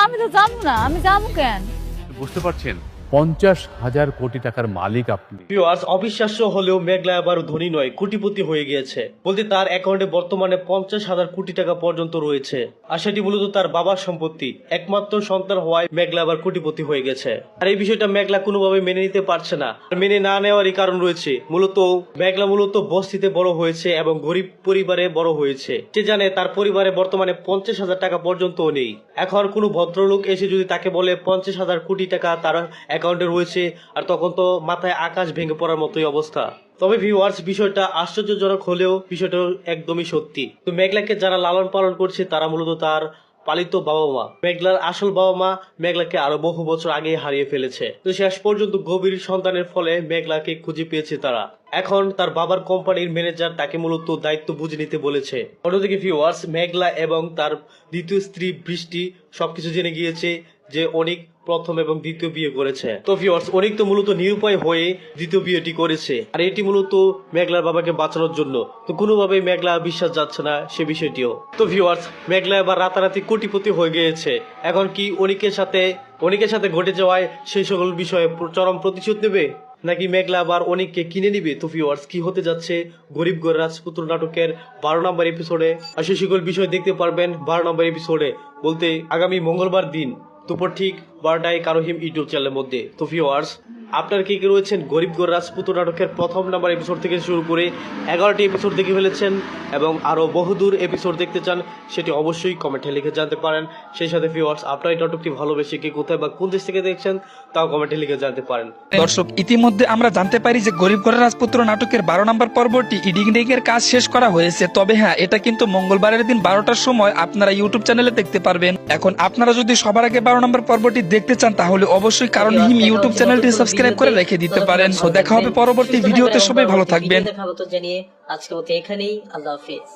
আমি তো যাবো না, আমি যাবো কেন? বুঝতে পারছেন 50,000 কোটি টাকার মালিক আপনি। ভিউয়ার্স, অবিশ্বাস্য হলেও মেঘলা এবার ধনী নয়, কোটিপতি হয়ে গিয়েছে। বলতে তার অ্যাকাউন্টে বর্তমানে 50,000 কোটি টাকা পর্যন্ত রয়েছে, আর সেটি মূলত তার বাবার সম্পত্তি। একমাত্র সন্তান হওয়ায় মেঘলা আবার কোটিপতি হয়ে গেছে। আর এই বিষয়টা মেঘলা কোনোভাবে মেনে নিতে পারছে না। আর মেনে না নেওয়ারই কারণ রয়েছে। মেঘলা মূলত বস্তিতে বড় হয়েছে এবং গরিব পরিবারে বড় হয়েছে। সে জানে তার পরিবারে বর্তমানে 50,000 টাকা পর্যন্ত নেই। এখন কোনো ভদ্রলোক এসে যদি তাকে বলে 50,000 কোটি টাকা তার অ্যাকাউন্টে রয়েছে, আর তখন তো মাথায় আকাশ ভেঙে পড়ার মতোই অবস্থা। তবে ভিউয়ার্স, বিষয়টা আশ্চর্যজনক হলেও বিষয়টা একদমই সত্যি। তো মেঘলাকে যারা লালন পালন করছে তারা মূলত তার পালিত বাবা মা। মেঘলার আসল বাবা মা মেঘলাকে আরো বহু বছর আগে হারিয়ে ফেলেছে। তো শেষ পর্যন্ত গভীর সন্তানের ফলে মেঘলাকে খুঁজে পেয়েছে তারা। এখন তার বাবার কোম্পানির ম্যানেজার তাকে মূলত দায়িত্ব বুঝে নিতে বলেছে। অন্যদিকে ভিউয়ার্স, মেঘলা এবং তার দ্বিতীয় স্ত্রী বৃষ্টি সবকিছু জেনে গিয়েছে যে অনিক প্রথম এবং দ্বিতীয় বিয়ে করেছে। তো ভিউয়ার্স, অনিক তো মূলত নিরুপায় হয়ে দ্বিতীয় বিয়েটি করেছে, আর এটি মূলত মেঘলার বাবাকে বাঁচানোর জন্য। তো কোনোভাবেই মেঘলা বিশ্বাস যাচ্ছে না সে বিষয়টিও। তো ভিউয়ার্স, মেঘলা এবার রাতারাতি কোটিপতি হয়ে গিয়েছে। এখন কি অনিকের সাথে ঘটে যাওয়ায় সেই সকল বিষয়ে চরম প্রতিশোধ নেবে, নাকি মেঘলা আবার অনিককে কিনে নিবে? তো ভিউয়ার্স, কি হতে যাচ্ছে গরিব ঘর রাজপুত্র নাটকের 12 নম্বর এপিসোডে, আর সেই সকল বিষয় দেখতে পারবেন 12 নম্বর এপিসোডে, বলতে আগামী মঙ্গলবার দিন দুপুর ঠিক 12টায় কারোহিম ইউটিউব চ্যানেলের মধ্যে। তো ভিউয়ার্স, আপনার কে কে রয়েছেন গরিব ঘর রাজপুত্র নাটকের প্রথম নাম্বার এপিসোড থেকে শুরু করে 11টি এপিসোড দেখে ফেলেছেন এবং আরো বহুদূর এপিসোড দেখতে চান, সেটি অবশ্যই কমেন্টে লিখে জানতে পারেন। সেই সাথে ভিউয়ার্স, আপনার এই নাটকটি ভালোবেসে কে কোথায় বা কোন দেশ থেকে দেখছেন তাও কমেন্টে লিখে জানতে পারেন। দর্শক, ইতিমধ্যে আমরা জানতে পারি যে গরিব ঘরের রাজপুত্র নাটকের 12 নম্বর পর্বটি এডিটিং এর কাজ শেষ করা হয়েছে। তবে হ্যাঁ, এটা কিন্তু মঙ্গলবারের দিন 12টার সময় আপনারা ইউটিউব চ্যানেলে দেখতে পারবেন। এখন আপনারা যদি সবার আগে 12 নম্বর পর্বটি দেখতে চান তাহলে অবশ্যই কারণ হিম ইউটিউব চ্যানেলটি সাবস্ক্রাইব করে রেখে দিতে পারেন। তো দেখা হবে পরবর্তী ভিডিওতে, সবাই ভালো থাকবেন। দেখাবো তো জানিয়ে আজকে মতো এখানেই, আল্লাহ হাফেজ।